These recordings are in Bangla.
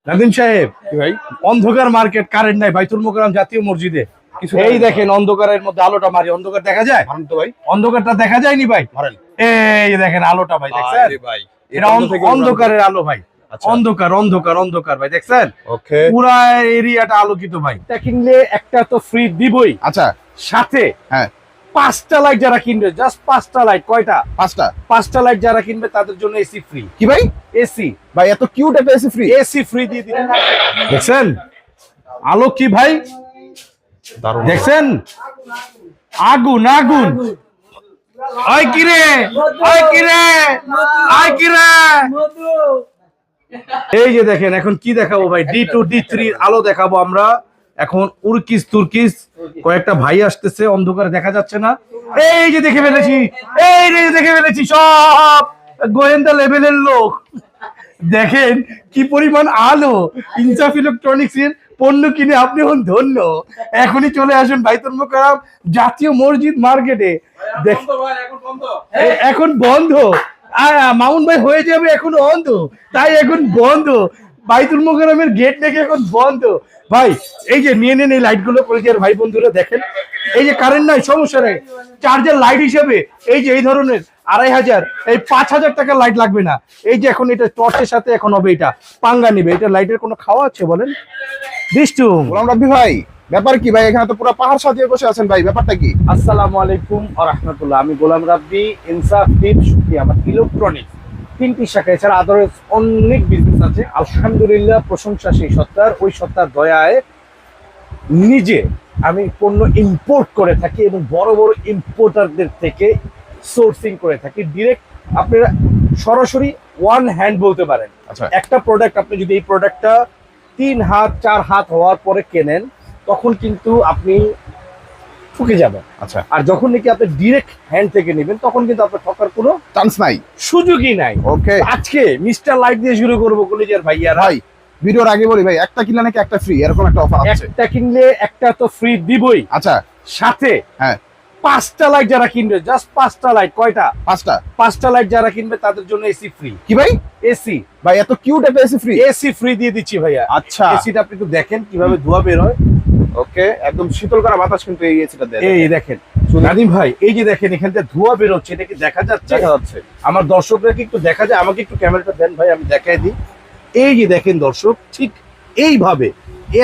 নাদিম সাহেব ভাই অন্ধকার মার্কেট, কারেন্ট নাই বাইতুল মোকাররম জাতীয় মসজিদে। এই দেখেন অন্ধকারের মধ্যে আলোটা মারি, অন্ধকার দেখা যায়? তো ভাই অন্ধকারটা দেখা যায়নি ভাই? ধরেন এই দেখেন আলোটা ভাই, দেখছেন? ভাই এটা অন্ধকারের আলো ভাই, অন্ধকার অন্ধকার অন্ধকার ভাই, দেখছেন? ওকে পুরা এরিয়াটা আলোকিত ভাই। এটা কিনলে একটা তো ফ্রি দিবই, আচ্ছা সাথে হ্যাঁ 5টা লাইট যারা কিনবে, জাস্ট 5টা লাইট। কয়টা? 5টা লাইট যারা কিনবে তাদের জন্য এসি ফ্রি। কি ভাই এসি ভাই এত কিউট একটা এসি ফ্রি এসি ফ্রি দিয়ে দিলেন। দেখছেন আলো কি ভাই, দারুণ দেখছেন? আগুন আগুন। আয় কিরে, আয় কিরে, আয় কিরে। এই যে দেখেন এখন কি দেখাবো ভাই, D2 D3 আলো দেখাবো আমরা এখন। উর্কিস তুর্কিস কয়েকটা ভাই আসতেছে, অন্ধকারে দেখা যাচ্ছে না। এই যে দেখে ফেলেছি, এই যে দেখে ফেলেছি, সব গোয়েন্দা লেভেলের লোক। দেখেন কি পরিমাণ আলো। ইনসাফ ইলেকট্রনিক্স এর পণ্য কিনে আপনি হন ধন্য। এখনই চলে আসুন বাইতুল মোকাররম জাতীয় মসজিদ মার্কেটে। এখন বন্ধ, মামুন ভাই হয়ে যাবে এখন অন্ধ, তাই এখন বন্ধ। বাইতুল মোকাররমের গেট নাকি এখন বন্ধ ভাই। এই যে নিয়ে নেন এই লাইট গুলো, পরিচয়ের ভাই বন্ধুরা দেখেন। এই যে কারেন্ট নাই, সমস্যা নেই, চার্জার লাইট হিসেবে এই যে এই ধরনের 2500 এই 5000 টাকার লাইট লাগবে না। এই যে এখন এটা টর্চের সাথে এখন হবে, এটা পাঙ্গা নিবে। এটা লাইটের কোনো খাওয়া আছে বলেন? বিষ্টু গোলাম রাব্বি ভাই ব্যাপার কি ভাই, এখানে তো পুরো পাহাড় সাজিয়ে বসে আছেন ভাই, ব্যাপারটা কি? আসসালামু আলাইকুম ওয়া রাহমাতুল্লাহ। আমি গোলাম রাব্বি, ইনসাফ টিপ সুখী আমার ইলেকট্রনিক্স 3টি শাখা, এছাড়া আদারস অনেক বিজনেস আছে। আলহামদুলিল্লাহ, প্রশংসা সেই সত্তার, ওই সত্তার দয়ায় নিজে আমি পণ্য ইম্পোর্ট করে থাকি এবং বড় বড় ইম্পোর্টারদের থেকে সোর্সিং করে থাকি। ডিরেক্ট আপনারা সরাসরি ওয়ান হ্যান্ড বলতে পারেন। আচ্ছা একটা প্রোডাক্ট আপনি যদি এই প্রোডাক্টটা 3 হাত 4 হাত হওয়ার পরে কেনেন, তখন কিন্তু আপনি ঠকে যাবেন। আচ্ছা আর যখন নাকি আপনি ডিরেক্ট হ্যান্ড থেকে নেবেন, তখন কিন্তু আপনার ঠকার কোনো চান্স নাই, সুযোগই নাই। ওকে আজকে মিস্টার লাইট দিয়ে শুরু করবো কলেজের ভাইয়ারা। ভাই ভিডিওর আগে বলি ভাই, একটা কিনলে নাকি একটা ফ্রি, এরকম একটা অফার আছে। একটা কিনলে একটা তো ফ্রি দিবই, আচ্ছা সাথে হ্যাঁ 5টা লাইট যারা কিনবে, জাস্ট 5টা লাইট। কয়টা? 5টা লাইট যারা কিনবে তাদের জন্য এসি ফ্রি। কি ভাই এসি ভাই এত কিউট একটা এসি ফ্রি? এসি ফ্রি দিয়ে দিচ্ছি ভাইয়া। আচ্ছা এসিটা আপনি একটু দেখেন কিভাবে ধোঁয়া বের হয়। ওকে একদম শীতল করা বাতাস কিন্তু এই এসিটা দেয়। এই দেখেন নাদিম ভাই, এই যে দেখেন এখান থেকে ধোঁয়া বের হচ্ছে, এটা কি দেখা যাচ্ছে? দেখা যাচ্ছে। আমার দর্শকরা কি একটু দেখা যায়? আমাকে একটু ক্যামেরাটা দেন ভাই, আমি দেখাই দিই। এই যে দেখেন দর্শক, ঠিক এইভাবে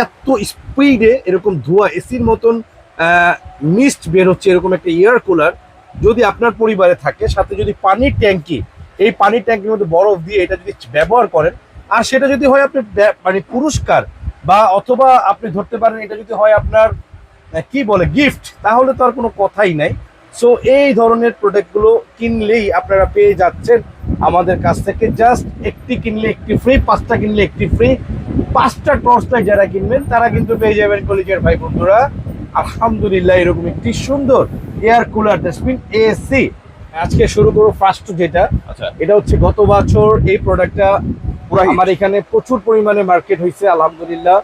এত স্পিডে এরকম ধোঁয়া, এসির মতন মিস্ট বের হচ্ছে। এরকম একটা এয়ার কুলার যদি আপনার পরিবারে থাকে, সাথে যদি পানির ট্যাঙ্কি, এই পানির ট্যাঙ্কির মধ্যে বরফ দিয়ে এটা যদি ব্যবহার করেন, আর সেটা যদি হয় আপনার মানে পুরস্কার, বা অথবা আপনি ধরতে পারেন এটা যদি হয় আপনার কি বলে গিফট, তাহলে তো আর কোনো কথাই নাই। সো এই ধরনের প্রোডাক্টগুলো কিনলেই আপনারা পেয়ে যাচ্ছেন আমাদের কাছ থেকে। জাস্ট একটি কিনলে একটি ফ্রি, 5টা কিনলে একটি ফ্রি। 5টা টর্চ লাইট যারা কিনবেন তারা কিন্তু পেয়ে যাবেন কলেজের ভাই বন্ধুরা আলহামদুলিল্লাহ এরকম একটি সুন্দর এয়ার কুলার ডাস্টবিন এসি। আজকে শুরু করবো ফার্স্ট যেটা, আচ্ছা এটা হচ্ছে গত বছর এই প্রোডাক্টটা আমার এখানে প্রচুর পরিমাণে মার্কেট হয়েছে আলহামদুলিল্লাহ।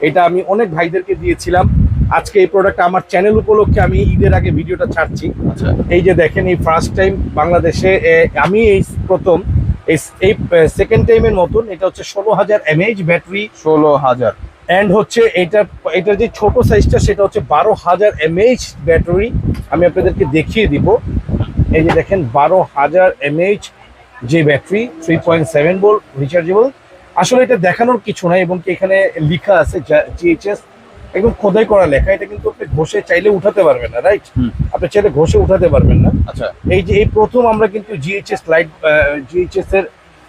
এটা আমি অনেক ভাইদেরকে দিয়েছিলাম। আজকে এই প্রোডাক্ট আমার চ্যানেল উপলক্ষে আমি ঈদের আগে ভিডিওটা ছাড়ছি। আচ্ছা এই যে দেখেন, এই ফার্স্ট টাইম বাংলাদেশে আমি এই প্রথম, এই সেকেন্ড টাইমের মতন। এটা হচ্ছে 16,000 mAh ব্যাটারি, 16,000 এন্ড হচ্ছে এটার যে ছোট সাইজটা সেটা হচ্ছে 12,000 mAh ব্যাটারি। আমি আপনাদেরকে দেখিয়ে দিব। এই যে দেখেন 12,000 mAh যে ব্যাটারি, 3.7 ভোল্ট রিচার্জেবল। আসলে এটা দেখানোর কিছু নাই, এবং এখানে লেখা আছে GHS, একদম খোদাই করা লেখা। এটা কিন্তু আপনি ঘষে চাইলে উঠাতে পারবেন না, রাইট? আপনি চাইলে ঘষে উঠাতে পারবেন না। আচ্ছা এই যে এই প্রথম আমরা কিন্তু GHS লাইট, GHS এর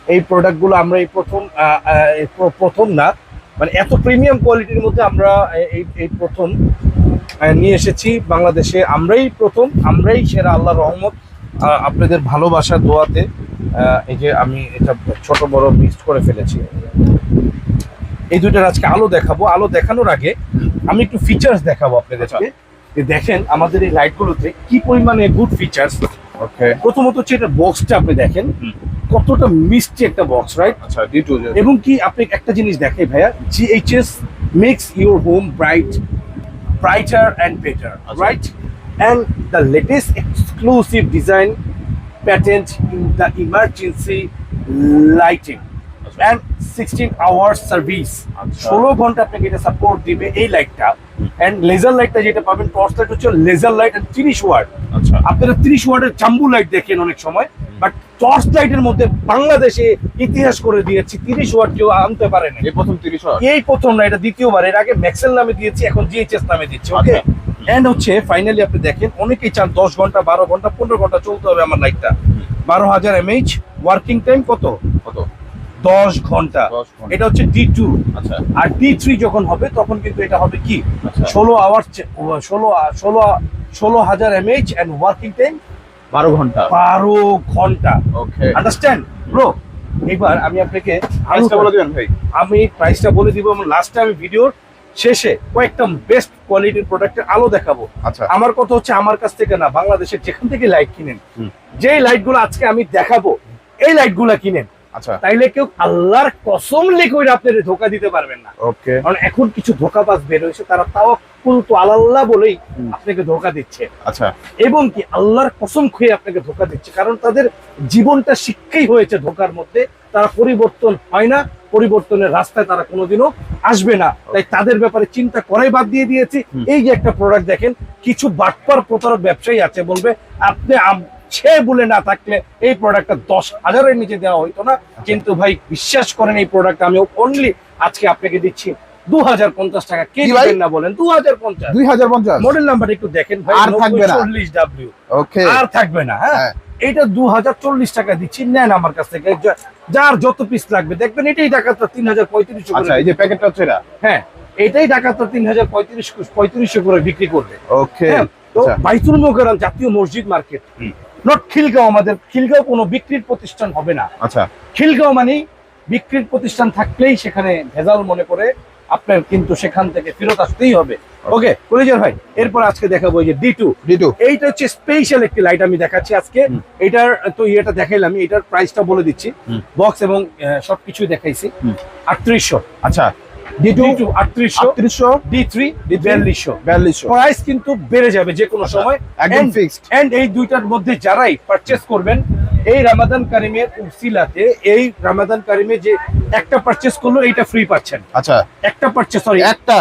এই প্রোডাক্টগুলো আমরা এই প্রথম না, মানে এত প্রিমিয়াম কোয়ালিটির মধ্যে আমরা এই প্রথম নিয়ে এসেছি বাংলাদেশে। আমরাই প্রথম, আমরাই সেরা, আল্লাহর রহমত, আপনাদের ভালোবাসার দোয়াতে। এই যে আমি এটা ছোট বড় মিক্সড করে ফেলেছি। এই দুইটার আজকে আলো দেখাবো। আলো দেখানোর আগে আমি একটু ফিচার্স দেখাবো আপনাদেরকে। দেখেন আমাদের এই লাইটগুলোতে কি পরিমাণে গুড ফিচার্স। ওকে প্রথমত হচ্ছে এটা বক্সটা আপনি দেখেন কতটা মিষ্টি একটা বক্স, রাইট? আচ্ছা D2 এবং কি আপনি একটা জিনিস দেখেন ভাইয়া, GHS makes your home brighter and better, right? And the latest exclusive design patent in the emergency lighting, and 16 hours service. আচ্ছা। 16 ঘন্টা আপনাকে এটা সাপোর্ট দিবে এই লাইটটা। এন্ড লেজার লাইটটা যেটা পাবেন, টর্চ লাইট হচ্ছে লেজার লাইট এন্ড 30 ওয়াট। আচ্ছা আপনারা 30 ওয়াটের জাম্বু লাইট দেখেন অনেক সময়, বাট টর্চ লাইটের মধ্যে বাংলাদেশে ইতিহাস করে দিয়েছি, 30 ওয়াট কেউ আনতে পারে না। এই প্রথম 30 ওয়াট। এই প্রথম না, এটা দ্বিতীয়বার। এর আগে ম্যাক্সেল নামে দিয়েছি, এখন জিএইচএস নামে দিচ্ছি। ওকে, আচ্ছা। এন্ড হচ্ছে ফাইনালি আপনি দেখেন অনেকেই চান 10 ঘন্টা 12 ঘন্টা 15 ঘন্টা চলতে হবে আমার লাইটটা। 12,000 mAh, ওয়ার্কিং টাইম কত? কত? 10 ঘন্টা। 10 ঘন্টা। এটা হচ্ছে D2। আচ্ছা আর D3 যখন হবে তখন কিন্তু এটা হবে কি, আচ্ছা। 16 hour 16,000 mAh and working time 12 ঘন্টা। 12 ঘন্টা। Okay, understand bro? এবার আমি আপনাকে প্রাইসটা বলে দিবেন ভাই। আমি প্রাইসটা বলে দিব এবং লাস্টে আমি ভিডিওর শেষে কয়েকটা বেস্ট কোয়ালিটির প্রোডাক্টের আলো দেখাবো। আচ্ছা আমার কথা হচ্ছে আমার কাছ থেকে না, বাংলাদেশের যেখান থেকে লাইট কিনেন, হুম। যেই লাইটগুলো আজকে আমি দেখাবো এই লাইটগুলো কিনেন, আচ্ছা তাইলে কেউ আল্লাহর কসম লিখে আপনাদের ধোকা দিতে পারবেন না। ওকে কারণ এখন কিছু ধোকাবাজ বের হয়েছে, তারা তাওয়াক্কুল তো আল্লাহ বলেই হুম। আপনাকে ধোকা দিচ্ছে, আচ্ছা এবং কি আল্লাহর কসম খেয়ে আপনাকে ধোকা দিচ্ছে। কারণ তাদের জীবনটা শিক্ষাই হয়েছে ধোকার মধ্যে। তারা পরিবর্তন হয় না, পরিবর্তনের রাস্তায় তারা কোনোদিনও আসবে না। তাই তাদের ব্যাপারে চিন্তা করাই বাদ দিয়ে দিয়েছি। হুম। এই যে একটা প্রোডাক্ট দেখেন, কিছু বাটপার প্রতারক ব্যবসায়ী আছে, বলবে আপনি সে বলে না থাকলে এই প্রোডাক্টটা 10,000-এর নিচে দেওয়া হইতো না। কিন্তু ভাই বিশ্বাস করেন, এই প্রোডাক্ট আমি অনলি আজকে আপনাকে দিচ্ছি 2,050 টাকা। কে কি ভাই? দিবেন না বলেন? 2,050। 2050। মডেল নাম্বার একটু দেখেন ভাই, আর থাকবে না। 40W। ওকে আর থাকবে না। হ্যাঁ, হ্যাঁ। এটা 2,040 টাকা দিচ্ছি, নেন আমার কাছ থেকে। যার যত পিস লাগবে দেখবেন, এটাই ঢাকাতে 3,035 আচ্ছা, করে। এই যে প্যাকেটটা হচ্ছে এটা। হ্যাঁ, এটাই ঢাকাতে 3,035 করে বিক্রি করবে। ওকে হ্যাঁ, তো আচ্ছা। বাইতুল মোকাররম জাতীয় মসজিদ মার্কেট, হুম। নট খিলগাঁও। আমাদের খিলগাঁও কোনো বিক্রির প্রতিষ্ঠান হবে না। আচ্ছা খিলগাঁও মানে বিক্রির প্রতিষ্ঠান থাকলেই সেখানে ভেজাল মনে করে আপনার কিন্তু সেখান থেকে ফেরত আসতেই হবে। ওকে কলিজার ভাই, এরপর আজকে দেখাবো এই যে D2। D2 এইটা হচ্ছে স্পেশাল একটি লাইট আমি দেখাচ্ছি আজকে। হুম। এটার তো ইয়েটা দেখাইলাম, এটার প্রাইসটা বলে দিচ্ছি। হুম। বক্স এবং সবকিছুই দেখাইছি। হুম। 3800। আচ্ছা D2 3800, 3800 D3 4200। 4200 প্রাইস কিন্তু বেড়ে যাবে যে কোনো আচ্ছা, সময়, একদম ফিক্সড। এন্ড এই দুইটার মধ্যে যারাই পারচেজ করবেন এই রমাদান কারিমের উসিলাতে, এই রমাদান কারিমে যে একটা পারচেজ করলো এইটা ফ্রি পাচ্ছেন। আচ্ছা একটা পারচেজ, সরি একটা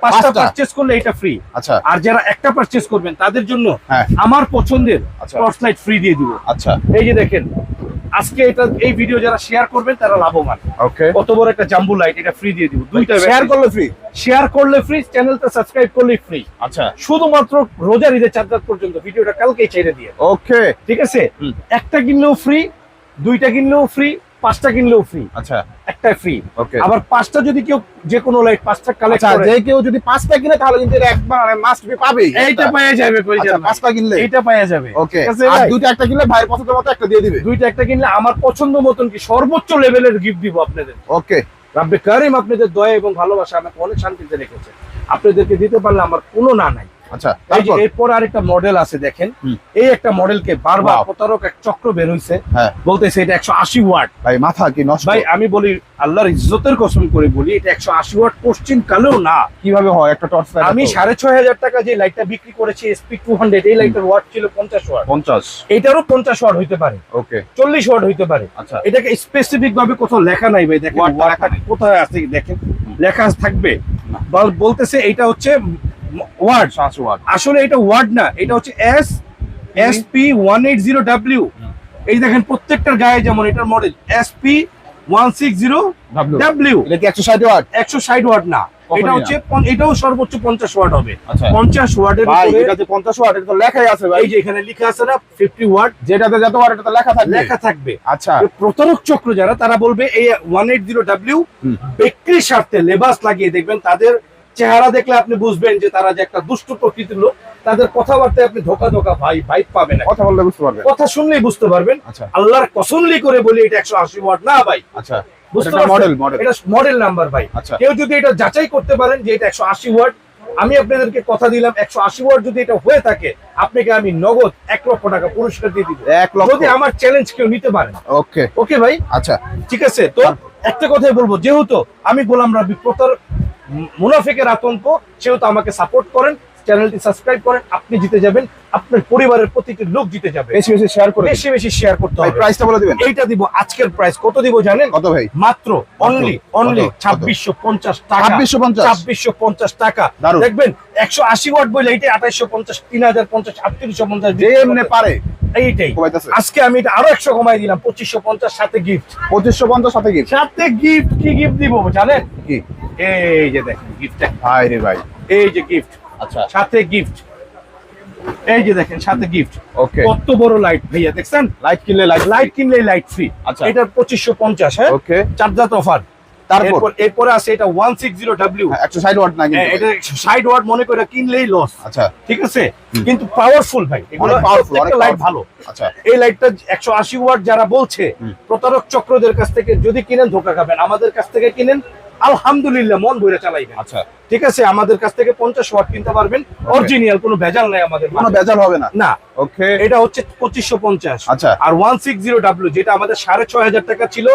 5টা পাঁচটা। পারচেজ করলে এটা ফ্রি। আচ্ছা আর যারা একটা পারচেজ করবেন তাদের জন্য হ্যাঁ। আমার পছন্দের আচ্ছা। টর্চ লাইট ফ্রি দিয়ে দিব। আচ্ছা এই যে দেখেন, আজকে এটা এই ভিডিও যারা শেয়ার করবেন তারা লাভবান। ওকে, কত বড় একটা জাম্বু লাইট, এটা ফ্রি দিয়ে দিব। দুইটা শেয়ার করলে ফ্রি। শেয়ার করলে ফ্রি, চ্যানেলটা সাবস্ক্রাইব করলে ফ্রি। আচ্ছা শুধুমাত্র রোজার ঈদের 4 রাত পর্যন্ত। ভিডিওটা কালকেই ছেড়ে দিয়ে, ওকে ঠিক আছে? হুম। একটা কিনলেও ফ্রি, দুইটা কিনলেও ফ্রি, 5টা কিনলেও ফ্রি, আচ্ছা একটা ফ্রি। ওকে আবার 5টা যদি কেউ যে কোনো লাইট 5টা কালেক্ট আচ্ছা, করে, যে কেউ যদি 5টা কিনে তাহলে কিন্তু এটা একবার মাস্ট বি পাবেই। এইটা পাওয়া যাবে। আচ্ছা, 5টা কিনলে এইটা পাওয়া যাবে। ওকে, ঠিক আছে আর ভাই? দুইটা একটা কিনলে ভাইয়ের পছন্দের মতো একটা দিয়ে দিবে। দুইটা একটা কিনলে আমার পছন্দ মতন কি সর্বোচ্চ লেভেলের গিফট দিব আপনাদের। ওকে রাব্বে কারিম আপনাদের দয়া এবং ভালোবাসা আমাকে অনেক শান্তিতে রেখেছে। আপনাদেরকে দিতে পারলে আমার কোনো না নাই। আচ্ছা এই যে তারপর এরপর আরেকটা মডেল আছে দেখেন। হুম। এই একটা মডেলকে বারবার Wow. প্রতারক এক চক্র বের হইছে, হ্যাঁ বলতেছে এটা 180 ওয়াট। ভাই মাথা কি নষ্ট? ভাই আমি বলি, আল্লাহর ইজ্জতের কসম করে বলি, এটা 180 ওয়াট পশ্চিম কালেও না। কিভাবে হয় একটা টর্চ লাইট? আমি 6,500 টাকা যে লাইটটা বিক্রি করেছি SP200, এই লাইটের ওয়াট ছিল 50 ওয়াট। 50। এটারও 50 ওয়াট হইতে পারে, ওকে 40 ওয়াট হইতে পারে। আচ্ছা এটাকে স্পেসিফিক ভাবে কোথাও লেখা নাই ভাই। দেখেন ওয়াটটা লেখা ওয়াটটা কোথায় আছে, দেখেন লেখা থাকবে। না। বলতেছে এটা হচ্ছে ওয়াট, 700 ওয়াট। আসলে এটা ওয়াট না, এটা হচ্ছে SP180W। এই দেখেন প্রত্যেকটার গায়ে যেমন এটার মডেল SP160W। এটা কি 160 ওয়াট? 160 ওয়াট না, কখনই এটা না। হচ্ছে এটাও সর্বোচ্চ 50 ওয়াট হবে। আচ্ছা 50 ওয়াটের ভাই উপরে এটা যে 50 ওয়াট, এটা তো লেখাই আছে ভাই। এই যে এখানে লেখা আছে না 50 ওয়াট, যেটাতে যত ওয়াট এটা তো লেখা থাকবে। লেখা থাকবে। আচ্ছা প্রতারক চক্র যারা, তারা বলবে এই 180W হুম। বিক্রির স্বার্থে লেবাস লাগিয়ে দেখবেন। তাদের চেহারা দেখলে আপনি বুঝবেন যে তারা যে একটা দুষ্ট প্রকৃতির লোক। তাদের কথাবার্তায় আপনি ধোকা ভাইব পাবেন না। কথা বললে বুঝতে পারবে। কথা শুনলেই বুঝতে পারবেন। আচ্ছা আল্লাহর কসমলি করে বলি এটা 180 ওয়াট না ভাই। আচ্ছা বুঝতে এটা পারছেন? মডেল এটা মডেল নাম্বার ভাই। আচ্ছা কেউ যদি এটা যাচাই করতে পারেন যে এটা 180 ওয়াট, আমি আপনাদেরকে কথা দিলাম 180 ওয়াট যদি এটা হয়ে থাকে, আপনাকে আমি নগদ 1 লক্ষ টাকা পুরস্কার দিয়ে দিব, 1 লক্ষ। যদি আমার চ্যালেঞ্জ কেউ নিতে পারেন। ওকে ওকে ভাই, আচ্ছা ঠিক আছে? তো একটা কথাই বলবো, যেহেতু আমি গোলাম রাব্বি প্রতারক মুনাফিকের আতঙ্ক, সেহেতু আমাকে সাপোর্ট করেন, চ্যানেলটি সাবস্ক্রাইব করেন, আপনি জিতে যাবেন, আপনার পরিবারের প্রতিটি লোক জিতে যাবে। বেশি বেশি শেয়ার করে বেশি বেশি শেয়ার করতে ভাই হবে। প্রাইসটা বলে দিবেন। এইটা দিব আজকের প্রাইস কত দিব জানেন? কত ভাই? মাত্র অনলি কত? 2650 টাকা। 2650? 2650 টাকা। দারুণ। দেখবেন 180 ওয়াট বলে এইটা 2850, 3050, 3850 যে এমনি পারে এইটাই। কমাইতেছে। আজকে আমি এটা আরো 100 কমাই দিলাম, 2550 সাথে গিফট। 2550 সাথে গিফট। সাথে গিফট কি গিফট দিব জানেন? কি? এই যে দেখেন গিফটটা, ভাই রে ভাই। এই যে গিফট, আচ্ছা সাথে গিফট, এই যে দেখেন সাথে গিফট। ওকে। কত বড় লাইট ভাইয়া, দেখছেন? লাইট কিনলে লাইট কিনলে লাইট ফ্রি। আচ্ছা। এটা 2550, হ্যাঁ ওকে। Charger offer. তারপর এরপরে আছে এটা 160W, 160 ওয়াট না কিন্তু এটা 60 ওয়াট মনে করে কিনলেই লস। আচ্ছা ঠিক আছে, কিন্তু পাওয়ারফুল ভাই, এগুলো অনেক পাওয়ারফুল, অনেক লাইট ভালো। আচ্ছা এই লাইটটা 180 ওয়াট যারা বলছে, প্রতারক চক্রদের কাছ থেকে যদি কিনেন ধোকা খাবেন, আমাদের কাছ থেকে কিনেন আলহামদুলিল্লাহ মন ভরে চালাইবেন। আচ্ছা ঠিক আছে, আমাদের কাছ থেকে 50 ওয়াট কিনতে পারবেন, অরিজিনাল, কোনো ভেজাল নাই আমাদের কোনো ভেজাল হবে না। না। ওকে। এটা হচ্ছে 2550। আচ্ছা। আর 160W যেটা আমাদের 6500 টাকা ছিল,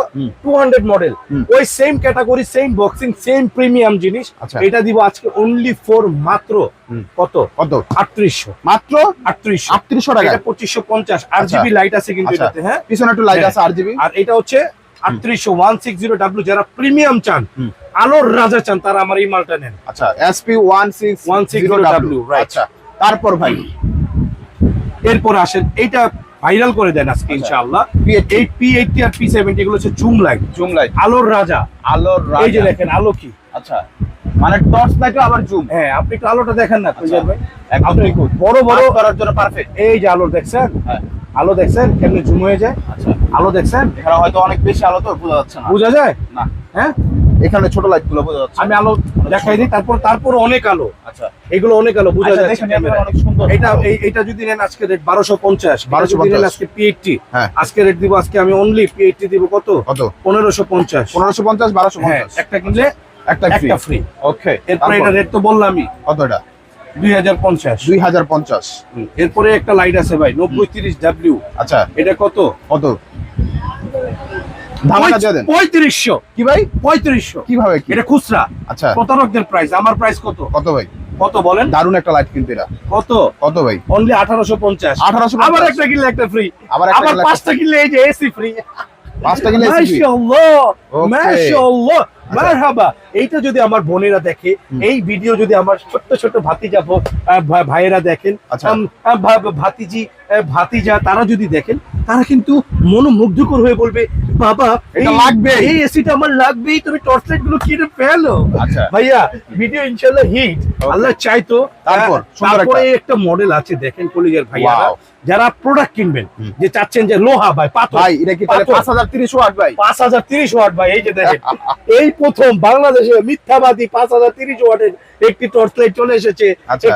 200 মডেল, ওই same category, same boxing, same premium জিনিস। আচ্ছা। এটা দিব আজকে অনলি ফর মাত্র কত? কত? 3800। মাত্র 3800 টাকা। এটা 2550। RGB লাইট আছে কিন্তু আচ্ছা। এটাতে, হ্যাঁ পিছনে একটু লাইট হ্যাঁ। আছে RGB। আর এটা হচ্ছে 3800 160W। যারা প্রিমিয়াম চান, আলোর রাজা চান, তারা আমার এই মালটা নেন। আচ্ছা SP 160W right. আচ্ছা তারপর ভাই এরপর আসেন এইটা ভাইরাল করে দেন আজকে ইনশাআল্লাহ। P80 এই P80 আর P70 এগুলো হচ্ছে জুম লাইট, জুম লাইট, আলোর রাজা। আলোর এই যে রাজা। দেখেন আলো কি, আচ্ছা মানে টর্চ লাইটও আবার জুম। হ্যাঁ আপনি একটু আলোটা দেখেন না তুজার ভাই, একদম আপনি নিখুঁত। বড় বড় করার জন্য পারফেক্ট। এই যে আলো দেখছেন, হ্যাঁ আলো দেখছেন কেমনে জুম হয়ে যায়, আচ্ছা আলো দেখছেন, এখানে হয়তো অনেক বেশি আলো তো বোঝা যাচ্ছে না। বোঝা যায় না হ্যাঁ। এখানে ছোট লাইট গুলো বোঝা যাচ্ছে। আমি আলো দেখাই দিই, তারপর অনেক আলো, আচ্ছা এগুলো অনেক আলো বোঝা আচ্ছা, যাচ্ছে দেখেন ক্যামেরায়। অনেক সুন্দর। এটা যদি নেন আজকে রেট 1250, 1250 যদি নেন আজকে P80, হ্যাঁ। আজকে রেট দিব, আজকে আমি অনলি P80 দিব কত? কত? 1550। 1550 হ্যাঁ 1250 একটা কিনলে একটা একটা ফ্রি। ওকে। এরপরে এটা রেট তো বললামই, কত এটা? 2050। 2050 এরপরে একটা লাইট আছে ভাই 9030W, আচ্ছা এটা কত? কত? ধামাকা দিয়ে দেন। 3500। কি ভাই 3500 কিভাবে কি? এটা খুচরা, আচ্ছা প্রতারকদের প্রাইস। আমার প্রাইস কত? কত ভাই? কত বলেন? দারুণ একটা লাইট কিনতে এটা। কত? কত ভাই? অনলি 1850। 1850 আবার একটা কিনলে একটা ফ্রি, আবার একটা আবার কিনলে একটা পাঁচটা কিনলে এই যে এসি ফ্রি। পাঁচটা কিনলে AC free। মাশাআল্লাহ Okay. মাশাআল্লাহ মারহাবা। এইটা যদি আমার বোনেরা দেখে, এই ভিডিও যদি আমার ছোট্ট ছোট্ট ভাতিজা ভাইয়েরা দেখেন, আচ্ছা। ভাতিজি ভাতিজা, তারা যদি দেখেন, তারা কিন্তু মনোমুগ্ধকর হয়ে বলবে, বাবা এটা লাগবে। এই এসিটা আমার লাগবেই, তুমি টর্চ লাইট গুলো কিনে ফেলো। আচ্ছা। ভাইয়া ভিডিও ইনশাআল্লাহ হিট, আল্লাহ চাইতো। তারপর সুন্দর তারপরে একটা মডেল আছে দেখেন কলিজার ভাইয়া, Wow. যারা প্রোডাক্ট কিনবেন, যে চাচ্ছেন যে লোহা ভাই, পাথর ভাই এটা কি তাহলে পাথর। 5030 ওয়াট ভাই? 5030 ওয়াট ভাই, এই যে দেখেন এই প্রথম বাংলাদেশে মিথ্যাবাদী 5030 ওয়াটের একটি টর্চ লাইট চলে এসেছে। আচ্ছা।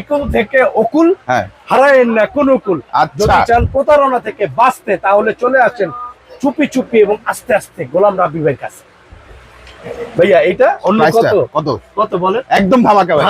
একুল থেকে অকুল হ্যাঁ হারায়েন না কোন কুল। আচ্ছা। যদি চান প্রতারণা থেকে বাঁচতে, তাহলে চলে আসেন চুপি চুপি এবং আস্তে আস্তে গোলাম রাব্বি ভাইয়ের কাছে। ভাইয়া এটা অন্য প্রাইসটা কত? কত? কত বলেন? একদম ধামাকা ভাই।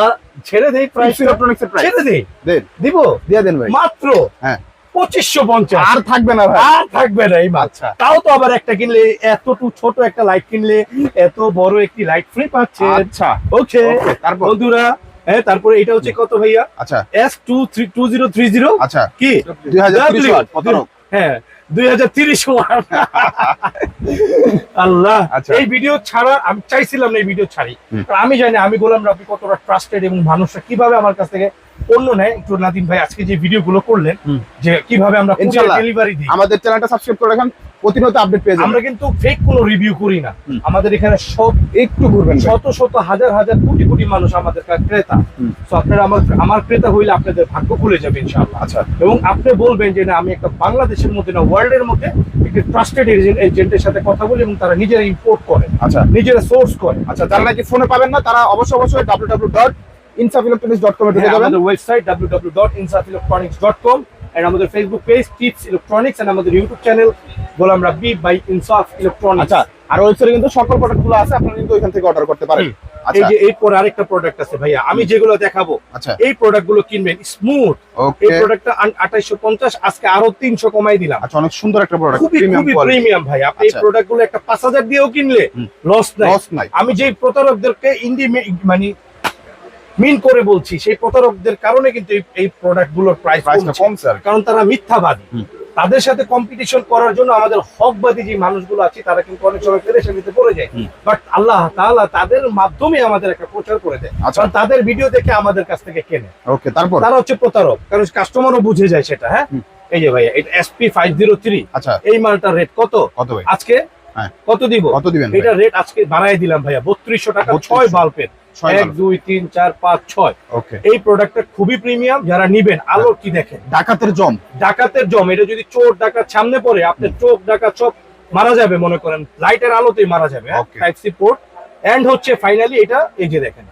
ছেড়ে দেই প্রাইস, ইলেকট্রনিক্স এর প্রাইস ছেড়ে দেই, দেন দিব দিয়ে দেন ভাই। মাত্র হ্যাঁ 2550। আর থাকবে না ভাই। আর থাকবে না এই মাছ। আচ্ছা। তাও তো আবার একটা কিনলে, এতটুকু ছোট একটা লাইট কিনলে এত বড় একটি লাইট ফ্রি পাচ্ছে। আচ্ছা ওকে Okay, তারপর? বন্ধুরা, হ্যাঁ তারপরে এটা হচ্ছে কত ভাইয়া? আচ্ছা S2030 আচ্ছা কি 2030 ওয়াট প্রতারক। হ্যাঁ 2030 ওয়াট। আল্লাহ। আচ্ছা। এই ভিডিও ছাড়া আমি চাইছিলাম না এই ভিডিও ছাড়ি, কারণ আমি জানি আমি গোলাম রাব্বি কতটা ট্রাস্টেড, এবং মানুষরা কিভাবে আমার কাছ থেকে পণ্য নেয়। একটু নাদিম ভাই আজকে যে ভিডিও গুলো করলেন, যে কিভাবে আমরা ইনশাআল্লাহ ডেলিভারি দিই, আমাদের চ্যানেলটা সাবস্ক্রাইব করে রাখেন, প্রতিনিয়ত আপডেট পেয়ে যাবেন। আমরা কিন্তু ফেক কোনো রিভিউ করি না। আমাদের এখানে সব একটু ঘুরবেন ভাই। শত শত হাজার হাজার কোটি কোটি মানুষ আমাদের ক্রেতা। তো আপনারা আমার ক্রেতা হইলে আপনাদের ভাগ্য খুলে যাবে ইনশাআল্লাহ। আচ্ছা এবং আপনি বলবেন যে না, আমি একটা বাংলাদেশের মধ্যে না, ওয়ার্ল্ডের মধ্যে একটি ট্রাস্টেড এজেন্টের সাথে কথা বলি, এবং তারা নিজেরা ইম্পোর্ট করে, আচ্ছা নিজেরা সোর্স করে। আচ্ছা যারা নাকি ফোনে পাবেন না, তারা অবশ্যই www.insafelectronics.com এ ঢুকে যাবেন। আমাদের ওয়েবসাইট www.insafelectronics.com, and আমাদের Facebook page tips electronics, and আমাদের YouTube channel Golam Rabbi by Insaf electronics. আচ্ছা আর ওয়েবসাইটে কিন্তু সকল প্রোডাক্টগুলো আছে, আপনারা কিন্তু ওইখান থেকে অর্ডার করতে পারেন। এই আচ্ছা যে এরপর আরেকটা প্রোডাক্ট আছে ভাইয়া, আমি যেগুলো দেখাবো, আচ্ছা এই প্রোডাক্ট গুলো কিনবেন স্মুথ। ওকে এই প্রোডাক্টটা 2850, আজকে আরো 300 কমাই দিলাম। আচ্ছা অনেক সুন্দর একটা প্রোডাক্ট, খুবই প্রিমিয়াম খুবই কোয়ালিটি, প্রিমিয়াম ভাই। আপনি এই আচ্ছা। প্রোডাক্ট গুলো একটা 5000 দিয়েও কিনলে লস নাই। লস নাই। আমি যে প্রতারকদেরকে কি মিন করে বলছি, সেই প্রতারকদের কারণে কিন্তু এই প্রোডাক্ট গুলোর প্রাইস কমছে আর কি। কারণ তারা মিথ্যাবাদী। তাদের সাথে কম্পিটিশন করার জন্য আমাদের হকবাদী যে মানুষগুলো আছে তারা কিন্তু অনেক সময় পেরেশানিতে পড়ে যায়, বাট আল্লাহ তাআলা তাদের মাধ্যমে আমাদের একটা প্রচার করে দেয়, আচ্ছা। কারণ তাদের ভিডিও দেখে আমাদের কাছ থেকে কেনে। ওকে, তারপর তারা হচ্ছে প্রতারক, কারণ কাস্টমারও বুঝে যায় সেটা। হ্যাঁ, এই যে ভাইয়া এটা SP503, আচ্ছা এই মালটার রেট কত ভাই? আজকে হ্যাঁ। কত দিব? কত দিবেন ভাই? এটা রেট আজকে বাড়াই দিলাম ভাইয়া 3200 টাকা, 6 3200 বাল্বের, 1 2 3 4 5 6। ওকে, এই প্রোডাক্টটা খুবই প্রিমিয়াম, যারা নিবেন আলো কি দেখেন, ডাকাতের জম। ডাকাতের জম। এটা যদি চোর ডাকাত সামনে পড়ে আপনার চোখ ডাকাত সব মারা যাবে, মনে করেন লাইটের আলোতেই মারা যাবে। Okay. Type C port and হচ্ছে ফাইনালি এটা এই যে দেখেন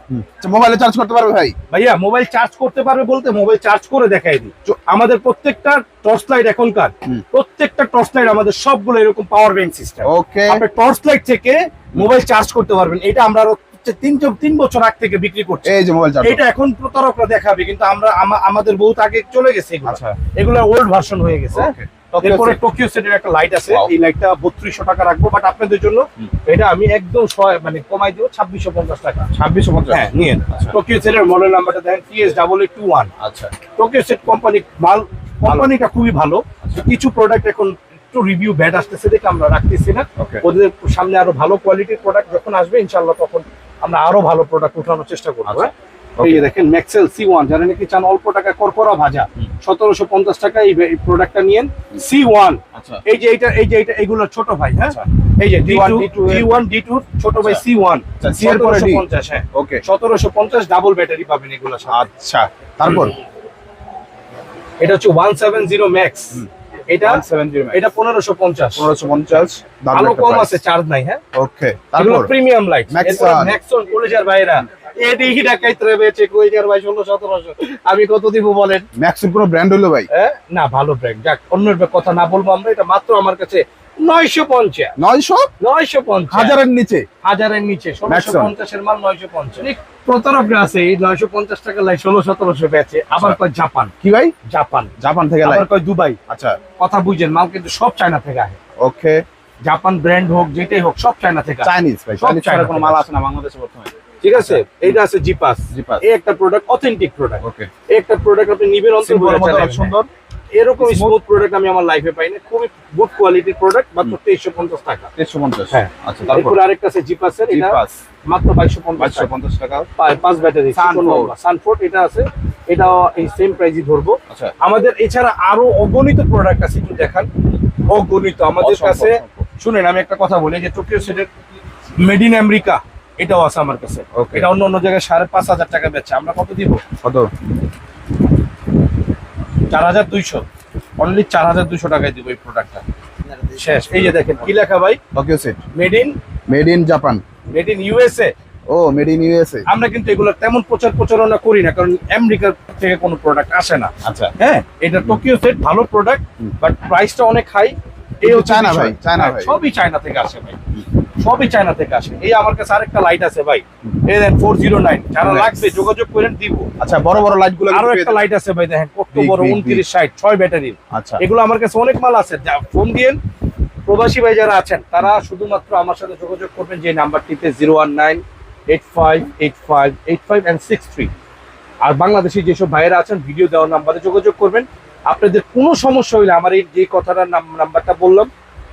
মোবাইলে চার্জ করতে পারবে ভাই? ভাইয়া মোবাইল চার্জ করতে পারবে বলতে মোবাইল চার্জ করে দেখাই দিই। আমাদের প্রত্যেকটা টর্চ লাইট এখনকার প্রত্যেকটা টর্চ লাইট আমাদের সবগুলো এরকম পাওয়ার ব্যাংক সিস্টেম। ওকে, আপনি টর্চ লাইট থেকে মোবাইল চার্জ করতে পারবেন। এটা আমরা আরো 3 বছর আগ থেকে বিক্রি করছি। এই যে মোবাইল চার্জ। এটা এখন প্রতারকরা দেখাবে, কিন্তু আমরা আমাদের বহুত আগে চলে গেছে এগুলো। আচ্ছা, এগুলো ওল্ড ভার্সন হয়ে গেছে। এরপরে টোকিও সেটের একটা লাইট আছে, এই লাইটটা 3200 টাকা রাখবো, বাট আপনাদের জন্য এটা আমি একদম মানে কমাই দিব 2650 টাকা। 2650? হ্যাঁ নিয়েন। টোকিও সেটের মডেল নাম্বারটা দেখেন TS821। আচ্ছা, টোকিও সেট কোম্পানিটা খুবই ভালো। কিছু প্রোডাক্ট এখন একটু রিভিউ ব্যাড আসতেছে দেখে আমরা রাখতেছি না। Okay. ওদের সামনে আরো ভালো কোয়ালিটির প্রোডাক্ট যখন আসবে ইনশাআল্লাহ তখন আমরা আরো ভালো প্রোডাক্ট উঠানোর চেষ্টা করবো। আচ্ছা। এই যে দেখেন ম্যাক্সেল C1, যারা নাকি চান অল্প টাকা করকরা ভাজা, 1750 টাকা এই প্রোডাক্টটা নিয়েন। C1, আচ্ছা, এই যে এটা এগুলো ছোট ভাই। হ্যাঁ, আচ্ছা। এই যে D1, D1 D2 ছোট ভাই আচ্ছা। C1, আচ্ছা, C এর পরে D। 1750। হ্যাঁ, ওকে, 1750 ডাবল ব্যাটারি পাবেন এগুলো। আচ্ছা, তারপর এটা হচ্ছে 170 ম্যাক্স, এটা 170 এটা 1550। 1550 দাম আলো একটা কম price। আছে, চার্জ নাই। হ্যাঁ, ওকে, এগুলো তারপর প্রিমিয়াম লাইট। Maxon। ম্যাক্সন কলেজের ভাইরা এদিকে ঢাকাইতে বেচে কলেজের ভাই 1600-1700, আমি কত দিব বলেন? ম্যাক্সের কোনো ব্র্যান্ড হলো ভাই? হ্যাঁ না, ভালো ব্র্যান্ড। যাক, অন্যের কথা না বলবো আমরা, এটা মাত্র আমার কাছে 950। 900 হাজারের নিচে? হাজারের নিচে 1650 এর মাল 950। প্রতারকরা আছে এই 950 টাকা লাই 1600-1700 বেচে, আবার কয় জাপান। কি ভাই? জাপান থেকে লাই? আবার কয় দুবাই। আচ্ছা, কথা বুঝেন, মাল কিন্তু সব চায়না থেকে আসে। ওকে, জাপান ব্র্যান্ড হোক যেটাই হোক সব চায়না থেকে আসে। চাইনিজ ভাই? সব চাইনিজ ছাড়া চায়না কোনো থেকে মাল আসে। আসে না বাংলাদেশে বর্তমানে? ঠিক আছে, এইটা আছে জিপাস। জিপাস। এই একটা প্রোডাক্ট, অথেন্টিক প্রোডাক্ট। ওকে, এই একটা প্রোডাক্ট আপনি নিবেন অন্তত সিম্পলের মতো অনেক সুন্দর। এরকম স্মুথ প্রোডাক্ট আমি আমার লাইফে পাই না। খুবই গুড কোয়ালিটির প্রোডাক্ট, মাত্র 2350 টাকা। 2350? হ্যাঁ। আচ্ছা, তারপর এরপর আরেকটা আছে জিপাসের, এটা জিপাস মাত্র 2250 টাকা। 2250 টাকা। 5 ব্যাটারি সানফোর্ড, এটা আছে, এটাও এই সেম প্রাইসই ধরবো। আচ্ছা, আমাদের এছাড়া আরো অগণিত প্রোডাক্ট আছে, একটু দেখান। অগণিত আমাদের অসংখ্য, কাছে। অসংখ্য। শুনেন, আমি একটা কথা বলি, যে টোকিও সেটের মেড ইন আমেরিকা এটাও আছে আমার কাছে। Okay. এটা অন্য জায়গায় 5500 টাকা বেচে, আমরা কত দিব? কত? 4200, অনলি 4200 টাকায় দিব এই প্রোডাক্টটা। শেষ। এই যে দেখেন কি লেখা ভাই, Tokyo set made in Japan. In USA. ও, মেড ইন ইউএসএ। আমরা কিন্তু এগুলো তেমন প্রচারণা করি না, কারণ আমেরিকা থেকে কোনো প্রোডাক্ট আসে না। আচ্ছা, হ্যাঁ, এটা টোকিও সেট ভালো প্রোডাক্ট, বাট প্রাইসটা অনেক হাই। এই হচ্ছে চায়না বিষয়। ভাই, চায়না হ্যাঁ, ভাই। সবই চায়না থেকে আসে ভাই, সবই চায়না থেকে আসে। এই আমার কাছে আরেকটা লাইট আছে ভাই, এই দেখেন 409, যারা Nice. লাগবে যোগাযোগ করেন দিব। আচ্ছা, বড় বড় লাইট গুলো আরো একটা লাইট আছে ভাই, দেখেন কত Big, বড়, big, 2960, 6 ব্যাটারির। আচ্ছা, এগুলো আমার কাছে অনেক মাল আছে, ফোন দিয়েন। প্রবাসী ভাই যারা আছেন তারা শুধুমাত্র আমার সাথে যোগাযোগ করবেন যে নাম্বারটিতে 019858585 আর বাংলাদেশি যেসব ভাইয়েরা আছেন ভিডিও দেওয়ার নাম্বারে যোগাযোগ করবেন। আপনাদের কোনো সমস্যা হইলে আমার এই যে কথাটার নাম্বারটা বললাম,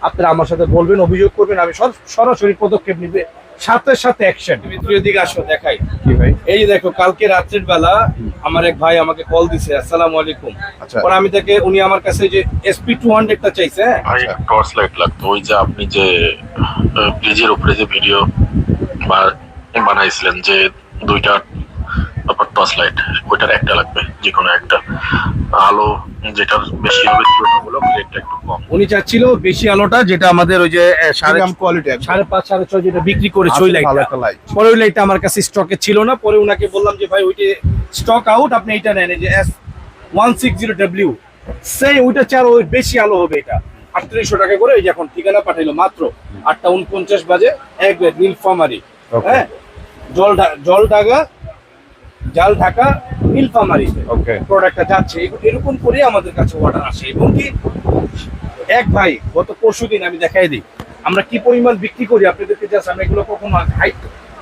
আপনারা আমার সাথে বলবেন, অভিযোগ করবেন, আমি সরাসরি পদক্ষেপ নিবে, সাথে সাথে অ্যাকশন। ভিতরের দিকে আসো, দেখাই। কি ভাই? এই যে দেখো, কালকে রাত্রের বেলা আমার এক ভাই আমাকে কল দিছে, আসসালামু আলাইকুম। আচ্ছা, পরে আমি তাকে, উনি আমার কাছে যে SP200 টা চাইছে। হ্যাঁ, ভাই টর্চ লাইট লাগতো, ওই যে আপনি যে ব্রিজের উপরে যে ভিডিও বানাইছিলেন যে দুইটা টর্চ লাইট, ওইটার একটা লাগবে, যে কোনো একটা। আলো যেটা বেশি হবে তুলনামূলক, রেটটা একটু কম। উনি চাচ্ছিল বেশি আলোটা, যেটা আমাদের ওই যে প্রিমিয়াম কোয়ালিটি। 5.5 6.5 যেটা বিক্রি করেছে ওই ভালো লাইটটা। একটা লাইট। পরে ওই লাইটটা আমার কাছে স্টকে ছিল না, পরে উনাকে বললাম যে ভাই ওইটা স্টক আউট, আপনি এটা নেন, এই যে S160W, সেই ওইটা চার ওই বেশি আলো হবে, এটা 3800 টাকা করে। এই যে এখন ঠিকানা পাঠাইলো মাত্র 8:49 বাজে, এক নীলফামারী। হ্যাঁ, জাল ঢাকা নীলফামারী ওকে, প্রোডাক্টটা যাচ্ছে। এরকম করে আমাদের কাছে অর্ডার আসে। এবং কি এক ভাই গত পরশুদিন, আমি দেখাই দিই আমরা কি পরিমাণ বিক্রি করি আপনাদেরকে। জাস্ট আমি এগুলো কখনো হাইট,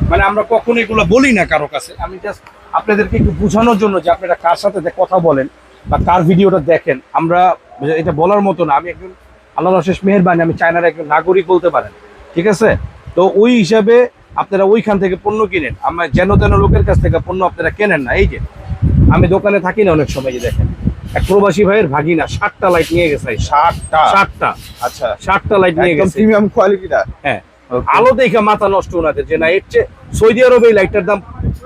মানে আমরা কখনো এগুলো বলি না কারো কাছে, আমি জাস্ট আপনাদেরকে একটু বোঝানোর জন্য যে আপনারা কার সাথে কথা বলেন বা কার ভিডিওটা দেখেন, আমরা এটা বলার মতো না। আমি একজন আল্লাহর অশেষ মেহেরবানি, আমি চায়নার একজন নাগরিক বলতে পারেন, ঠিক আছে? তো ওই হিসাবে আপনারা ওইখান থেকে পণ্য কিনেন, আমরা যেন তেন লোকের কাছ থেকে পণ্য আপনারা কেনেন না। এই যে আমি দোকানে থাকি না অনেক সময়, যে দেখেন এক প্রবাসী ভাইয়ের ভাগিনা 60টা লাইট নিয়ে গেছে। 60টা আচ্ছা 60টা লাইট নিয়ে একদম গেছে। প্রিমিয়াম কোয়ালিটিটা। হ্যাঁ, আলো দেখে মাথা নষ্ট ওনাদের, যে না এর চেয়ে সৌদি আরবে এই লাইটটার দাম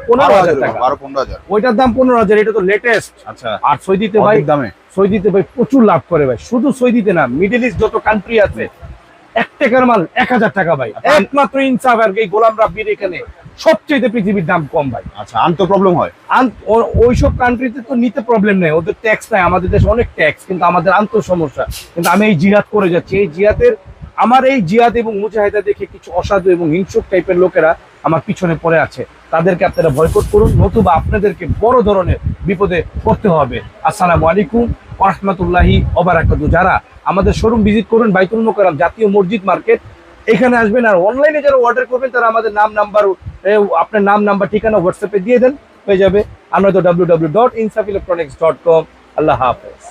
15,000 টাকা, 12-15,000। ওইটার দাম 15,000, এটা তো লেটেস্ট। আচ্ছা আর সৌদিতে ভাই, দামে সৌদিতে ভাই প্রচুর লাভ করে ভাই। শুধু সৌদিতে না, মিডল ইস্ট যত কান্ট্রি আছে 1 টাকার মাল 1000 টাকা ভাই। একমাত্র ইনসাফ আর এই গোলাম রাব্বির এখানে সবচেয়ে পৃথিবীর দাম কম ভাই। আচ্ছা আনতো প্রবলেম হয়। ওইসব কান্ট্রিতে তো নিতে প্রবলেম নেই, ওদের ট্যাক্স নাই। আমাদের দেশে অনেক ট্যাক্স, কিন্তু আমাদের আন্তঃ সমস্যা। কিন্তু আমি এই জিহাদ করে যাচ্ছি, এই জিহাদের আমার এই জিহাদ এবং মুজাহিদা দেখে কিছু অসাধু এবং হিংসুক টাইপের লোকেরা আমার পিছনে পড়ে আছে। তাদেরকে আপনারা বয়কট করুন, নতুবা আপনাদেরকে বড় ধরনের বিপদে পড়তে হবে। আসসালামু আলাইকুম ওয়া রাহমাতুল্লাহি ওয়া বারাকাতুহু। যারা আমাদের শোরুম ভিজিট করবেন, বাইতুল মোকাররম জাতীয় মসজিদ মার্কেট, এখানে আসবেন। আর অনলাইনে যারা অর্ডার করবেন তারা আমাদের আপনার নাম নাম্বার ঠিকানা হোয়াটসঅ্যাপে দিয়ে দেন, হয়ে যাবে। আমরা তো www.insafelectronics.com। আল্লাহ হাফেজ।